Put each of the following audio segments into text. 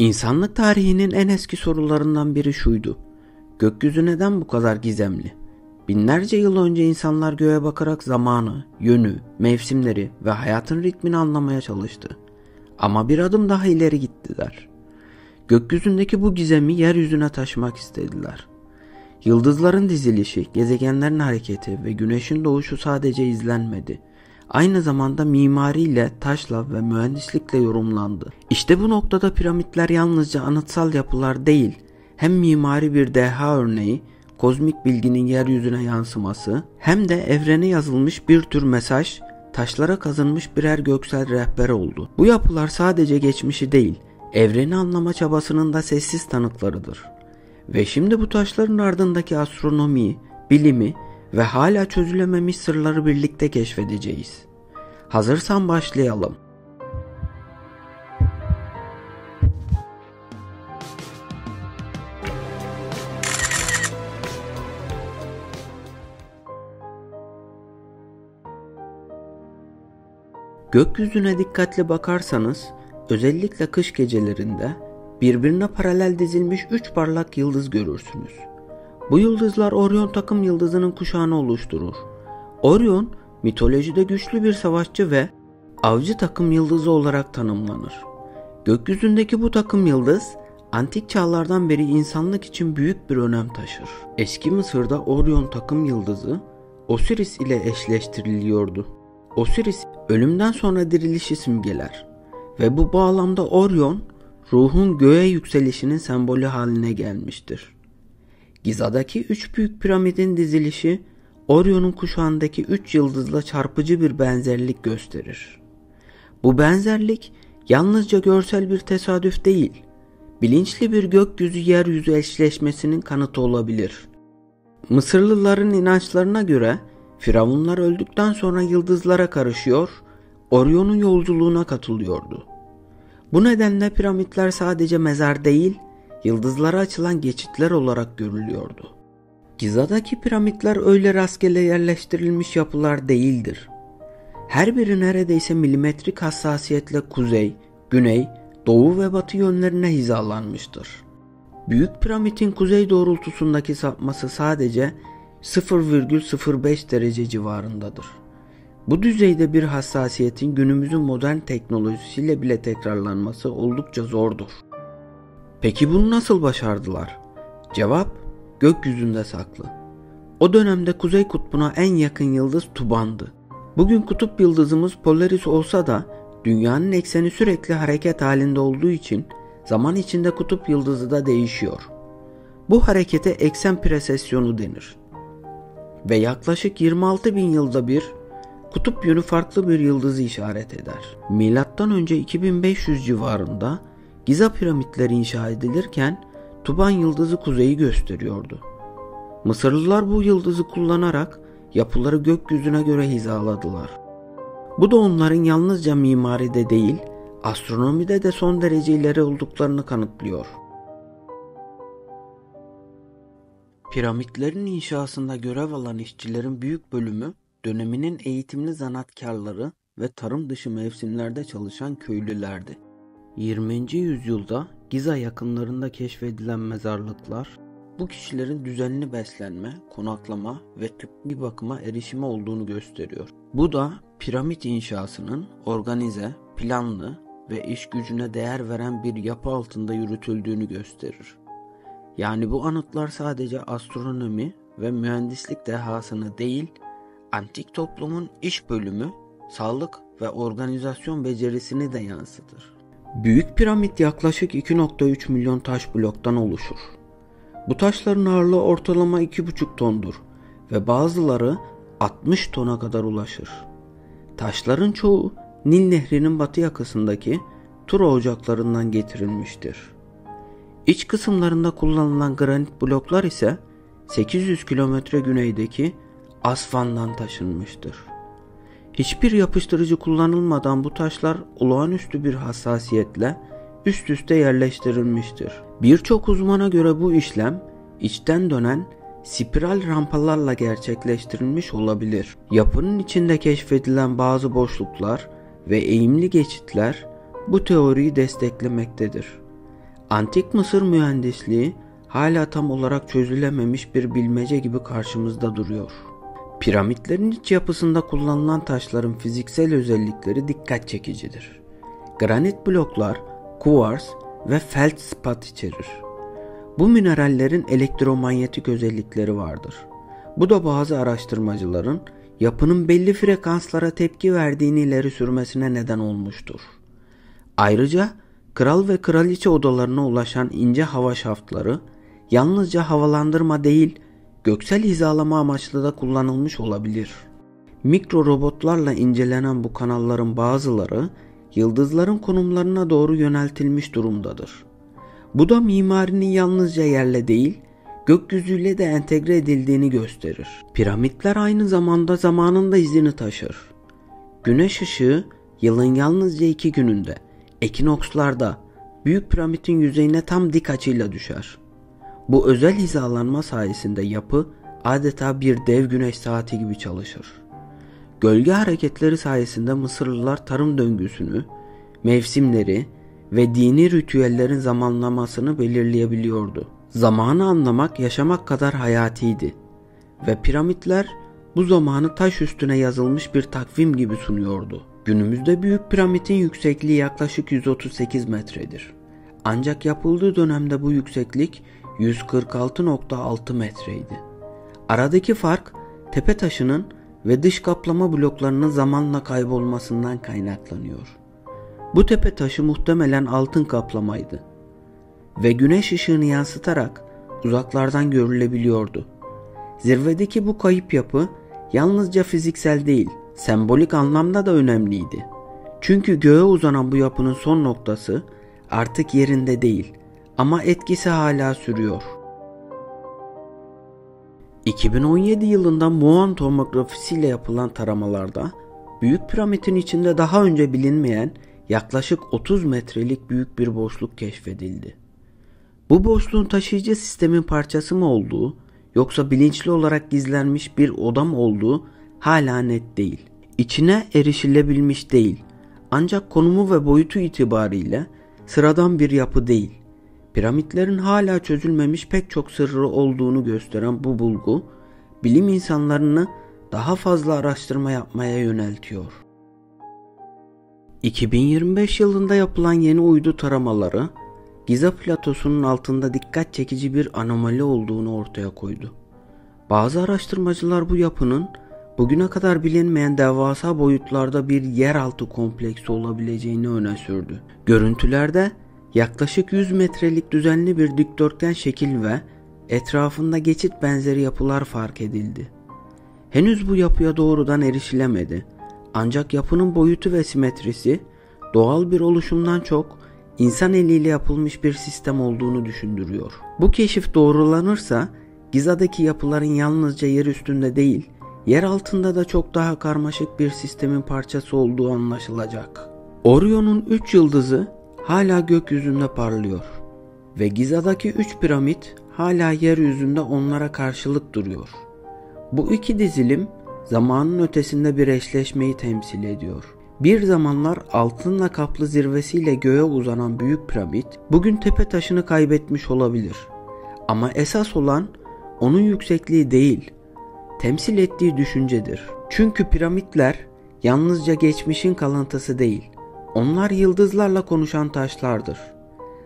İnsanlık tarihinin en eski sorularından biri şuydu: gökyüzü neden bu kadar gizemli? Binlerce yıl önce insanlar göğe bakarak zamanı, yönü, mevsimleri ve hayatın ritmini anlamaya çalıştı. Ama bir adım daha ileri gittiler. Gökyüzündeki bu gizemi yeryüzüne taşımak istediler. Yıldızların dizilişi, gezegenlerin hareketi ve güneşin doğuşu sadece izlenmedi. Aynı zamanda mimariyle, taşla ve mühendislikle yorumlandı. İşte bu noktada piramitler yalnızca anıtsal yapılar değil, hem mimari bir deha örneği, kozmik bilginin yeryüzüne yansıması, hem de evrene yazılmış bir tür mesaj, taşlara kazınmış birer göksel rehber oldu. Bu yapılar sadece geçmişi değil, evreni anlama çabasının da sessiz tanıklarıdır. Ve şimdi bu taşların ardındaki astronomiyi, bilimi ve hala çözülememiş sırları birlikte keşfedeceğiz. Hazırsan başlayalım. Gökyüzüne dikkatli bakarsanız, özellikle kış gecelerinde birbirine paralel dizilmiş 3 parlak yıldız görürsünüz. Bu yıldızlar Orion takım yıldızının kuşağını oluşturur. Orion, mitolojide güçlü bir savaşçı ve avcı takım yıldızı olarak tanımlanır. Gökyüzündeki bu takım yıldız, antik çağlardan beri insanlık için büyük bir önem taşır. Eski Mısır'da Orion takım yıldızı, Osiris ile eşleştiriliyordu. Osiris, ölümden sonra dirilişi simgeler ve bu bağlamda Orion, ruhun göğe yükselişinin sembolü haline gelmiştir. Giza'daki 3 büyük piramidin dizilişi, Orion'un kuşağındaki 3 yıldızla çarpıcı bir benzerlik gösterir. Bu benzerlik yalnızca görsel bir tesadüf değil, bilinçli bir gökyüzü-yeryüzü eşleşmesinin kanıtı olabilir. Mısırlıların inançlarına göre firavunlar öldükten sonra yıldızlara karışıyor, Orion'un yolculuğuna katılıyordu. Bu nedenle piramitler sadece mezar değil, yıldızlara açılan geçitler olarak görülüyordu. Giza'daki piramitler öyle rastgele yerleştirilmiş yapılar değildir. Her biri neredeyse milimetrik hassasiyetle kuzey, güney, doğu ve batı yönlerine hizalanmıştır. Büyük piramidin kuzey doğrultusundaki sapması sadece 0,05 derece civarındadır. Bu düzeyde bir hassasiyetin günümüzün modern teknolojisiyle bile tekrarlanması oldukça zordur. Peki bunu nasıl başardılar? Cevap, gökyüzünde saklı. O dönemde Kuzey Kutbu'na en yakın yıldız Tuban'dı. Bugün kutup yıldızımız Polaris olsa da dünyanın ekseni sürekli hareket halinde olduğu için zaman içinde kutup yıldızı da değişiyor. Bu harekete eksen presesyonu denir. Ve yaklaşık 26 bin yılda bir kutup yönü farklı bir yıldızı işaret eder. Milattan önce 2500 civarında Giza piramitleri inşa edilirken Tuban yıldızı kuzeyi gösteriyordu. Mısırlılar bu yıldızı kullanarak yapıları gökyüzüne göre hizaladılar. Bu da onların yalnızca mimaride değil, astronomide de son derece ileri olduklarını kanıtlıyor. Piramitlerin inşasında görev alan işçilerin büyük bölümü döneminin eğitimli zanaatkarları ve tarım dışı mevsimlerde çalışan köylülerdi. 20. yüzyılda Giza yakınlarında keşfedilen mezarlıklar, bu kişilerin düzenli beslenme, konaklama ve tıbbi bakıma erişimi olduğunu gösteriyor. Bu da piramit inşasının organize, planlı ve iş gücüne değer veren bir yapı altında yürütüldüğünü gösterir. Yani bu anıtlar sadece astronomi ve mühendislik dehasını değil, antik toplumun iş bölümü, sağlık ve organizasyon becerisini de yansıtır. Büyük piramit yaklaşık 2,3 milyon taş bloktan oluşur. Bu taşların ağırlığı ortalama 2,5 tondur ve bazıları 60 tona kadar ulaşır. Taşların çoğu Nil Nehri'nin batı yakasındaki Tura ocaklarından getirilmiştir. İç kısımlarında kullanılan granit bloklar ise 800 kilometre güneydeki Asvan'dan taşınmıştır. Hiçbir yapıştırıcı kullanılmadan bu taşlar olağanüstü bir hassasiyetle üst üste yerleştirilmiştir. Birçok uzmana göre bu işlem içten dönen spiral rampalarla gerçekleştirilmiş olabilir. Yapının içinde keşfedilen bazı boşluklar ve eğimli geçitler bu teoriyi desteklemektedir. Antik Mısır mühendisliği hala tam olarak çözülememiş bir bilmece gibi karşımızda duruyor. Piramitlerin iç yapısında kullanılan taşların fiziksel özellikleri dikkat çekicidir. Granit bloklar, kuvars ve feldspat içerir. Bu minerallerin elektromanyetik özellikleri vardır. Bu da bazı araştırmacıların yapının belli frekanslara tepki verdiğini ileri sürmesine neden olmuştur. Ayrıca kral ve kraliçe odalarına ulaşan ince hava şaftları yalnızca havalandırma değil, göksel hizalama amaçlı da kullanılmış olabilir. Mikro robotlarla incelenen bu kanalların bazıları yıldızların konumlarına doğru yöneltilmiş durumdadır. Bu da mimarinin yalnızca yerle değil, gökyüzüyle de entegre edildiğini gösterir. Piramitler aynı zamanda zamanın da izini taşır. Güneş ışığı yılın yalnızca 2 gününde, ekinokslarda Büyük Piramit'in yüzeyine tam dik açıyla düşer. Bu özel hizalanma sayesinde yapı adeta bir dev güneş saati gibi çalışır. Gölge hareketleri sayesinde Mısırlılar tarım döngüsünü, mevsimleri ve dini ritüellerin zamanlamasını belirleyebiliyordu. Zamanı anlamak yaşamak kadar hayatiydi ve piramitler bu zamanı taş üstüne yazılmış bir takvim gibi sunuyordu. Günümüzde Büyük Piramit'in yüksekliği yaklaşık 138 metredir. Ancak yapıldığı dönemde bu yükseklik 146,6 metreydi. Aradaki fark tepe taşının ve dış kaplama bloklarının zamanla kaybolmasından kaynaklanıyor. Bu tepe taşı muhtemelen altın kaplamaydı ve güneş ışığını yansıtarak uzaklardan görülebiliyordu. Zirvedeki bu kayıp yapı yalnızca fiziksel değil, sembolik anlamda da önemliydi. Çünkü göğe uzanan bu yapının son noktası artık yerinde değil ama etkisi hala sürüyor. 2017 yılında muon tomografisiyle yapılan taramalarda Büyük Piramit'in içinde daha önce bilinmeyen yaklaşık 30 metrelik büyük bir boşluk keşfedildi. Bu boşluğun taşıyıcı sistemin parçası mı olduğu yoksa bilinçli olarak gizlenmiş bir oda mı olduğu hala net değil. İçine erişilebilmiş değil, ancak konumu ve boyutu itibariyle sıradan bir yapı değil. Piramitlerin hala çözülmemiş pek çok sırrı olduğunu gösteren bu bulgu, bilim insanlarını daha fazla araştırma yapmaya yöneltiyor. 2025 yılında yapılan yeni uydu taramaları, Giza platosunun altında dikkat çekici bir anomali olduğunu ortaya koydu. Bazı araştırmacılar bu yapının bugüne kadar bilinmeyen devasa boyutlarda bir yeraltı kompleksi olabileceğini öne sürdü. Görüntülerde yaklaşık 100 metrelik düzenli bir dikdörtgen şekil ve etrafında geçit benzeri yapılar fark edildi. Henüz bu yapıya doğrudan erişilemedi. Ancak yapının boyutu ve simetrisi doğal bir oluşumdan çok insan eliyle yapılmış bir sistem olduğunu düşündürüyor. Bu keşif doğrulanırsa Giza'daki yapıların yalnızca yer üstünde değil, yer altında da çok daha karmaşık bir sistemin parçası olduğu anlaşılacak. Orion'un 3 yıldızı hala gökyüzünde parlıyor ve Giza'daki 3 piramit hala yeryüzünde onlara karşılık duruyor. Bu iki dizilim zamanın ötesinde bir eşleşmeyi temsil ediyor. Bir zamanlar altınla kaplı zirvesiyle göğe uzanan Büyük Piramit bugün tepe taşını kaybetmiş olabilir. Ama esas olan onun yüksekliği değil, temsil ettiği düşüncedir. Çünkü piramitler yalnızca geçmişin kalıntısı değil, onlar yıldızlarla konuşan taşlardır.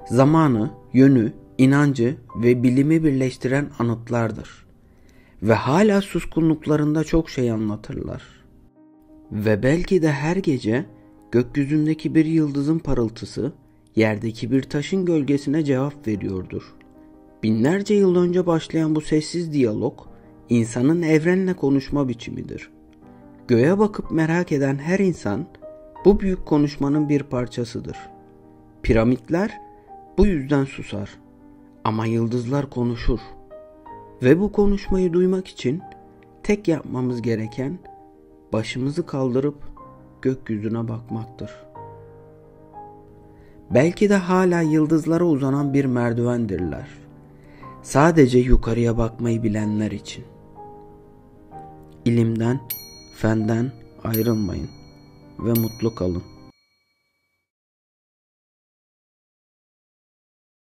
Zamanı, yönü, inancı ve bilimi birleştiren anıtlardır. Ve hala suskunluklarında çok şey anlatırlar. Ve belki de her gece gökyüzündeki bir yıldızın parıltısı yerdeki bir taşın gölgesine cevap veriyordur. Binlerce yıl önce başlayan bu sessiz diyalog insanın evrenle konuşma biçimidir. Göğe bakıp merak eden her insan bu büyük konuşmanın bir parçasıdır. Piramitler bu yüzden susar ama yıldızlar konuşur. Ve bu konuşmayı duymak için tek yapmamız gereken başımızı kaldırıp gökyüzüne bakmaktır. Belki de hala yıldızlara uzanan bir merdivendirler. Sadece yukarıya bakmayı bilenler için. İlimden, fenden ayrılmayın ve mutlu kalın.